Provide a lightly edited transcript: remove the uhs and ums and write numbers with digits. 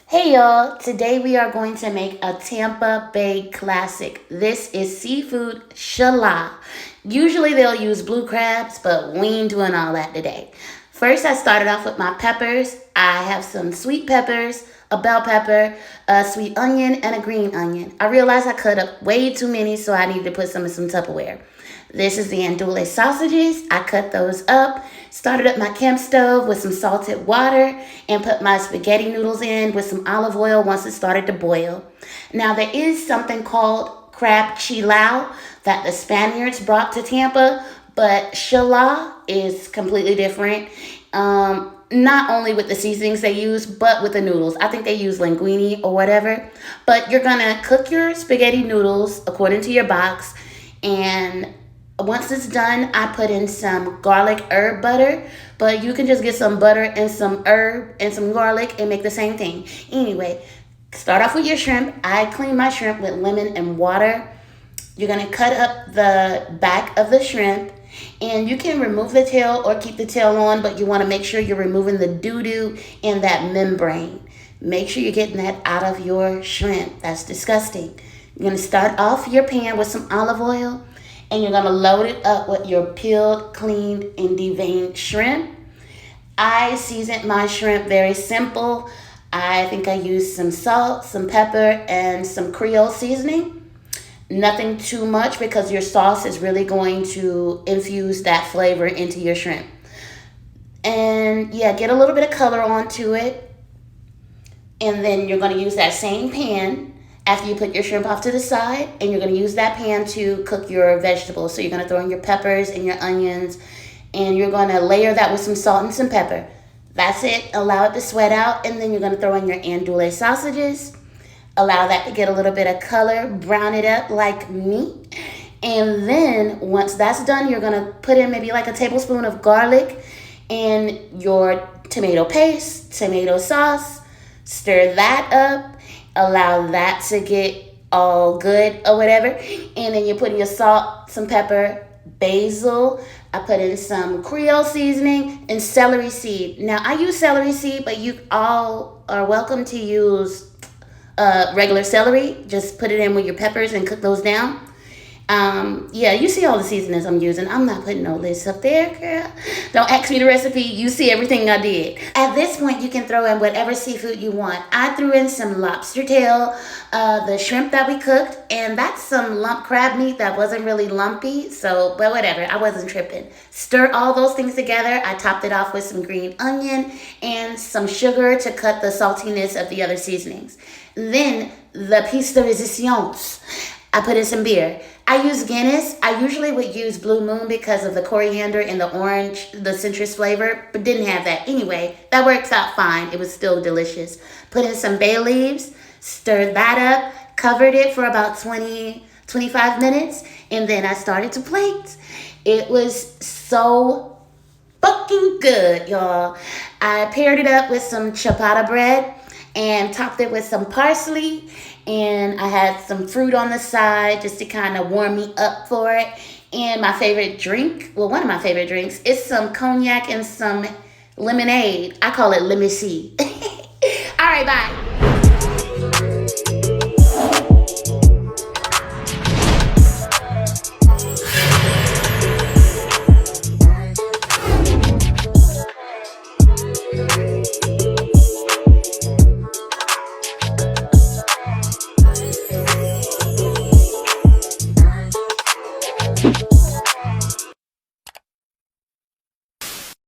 Hey y'all, today we are going to make a Tampa Bay classic. This is seafood SHALA. Usually they'll use blue crabs, but we ain't doing all that today. First, I started off with my peppers. I have some sweet peppers, a bell pepper, a sweet onion, and a green onion. I realized I cut up way too many, so I needed to put some in some Tupperware. This is the andouille sausages. I cut those up, started up my camp stove with some salted water, and put my spaghetti noodles in with some olive oil once it started to boil. Now, there is something called crab chilao that the Spaniards brought to Tampa, but shala is completely different. Not only with the seasonings they use, but with the noodles. I think they use linguine or whatever. But you're gonna cook your spaghetti noodles according to your box, and once it's done, I put in some garlic herb butter, but you can just get some butter and some herb and some garlic and make the same thing. Anyway, start off with your shrimp. I clean my shrimp with lemon and water. You're gonna cut up the back of the shrimp, and you can remove the tail or keep the tail on, but you wanna make sure you're removing the doo-doo and that membrane. Make sure you're getting that out of your shrimp. That's disgusting. You're gonna start off your pan with some olive oil, and you're gonna load it up with your peeled, cleaned, and deveined shrimp. I seasoned my shrimp very simple. I think I used some salt, some pepper, and some Creole seasoning. Nothing too much because your sauce is really going to infuse that flavor into your shrimp. And yeah, get a little bit of color onto it. And then you're gonna use that same pan after you put your shrimp off to the side, and you're gonna use that pan to cook your vegetables. So you're gonna throw in your peppers and your onions, and you're gonna layer that with some salt and some pepper. That's it. Allow it to sweat out, and then you're gonna throw in your andouille sausages. Allow that to get a little bit of color, brown it up like me. And then once that's done, you're gonna put in maybe like a tablespoon of garlic and your tomato paste, tomato sauce. Stir that up. Allow that to get all good or whatever. And then you put in your salt, some pepper, basil. I put in some Creole seasoning and celery seed. Now, I use celery seed, but you all are welcome to use regular celery. Just put it in with your peppers and cook those down. Yeah, you see all the seasonings I'm using. I'm not putting no list up there, girl. Don't ask me the recipe. You see everything I did. At this point, you can throw in whatever seafood you want. I threw in some lobster tail, the shrimp that we cooked, and that's some lump crab meat that wasn't really lumpy. So, but whatever, I wasn't tripping. Stir all those things together. I topped it off with some green onion and some sugar to cut the saltiness of the other seasonings. Then, the piece de resistance. I put in some beer. I use Guinness. I usually would use Blue Moon because of the coriander and the orange, the citrus flavor, but didn't have that. Anyway, that works out fine. It was still delicious. Put in some bay leaves, stirred that up, covered it for about 25 minutes, and then I started to plate. It was so fucking good, y'all. I paired it up with some ciabatta bread and topped it with some parsley, and I had some fruit on the side just to kind of warm me up for it. And my favorite drink, well, one of my favorite drinks, is some cognac and some lemonade. I call it lemon. All right, bye.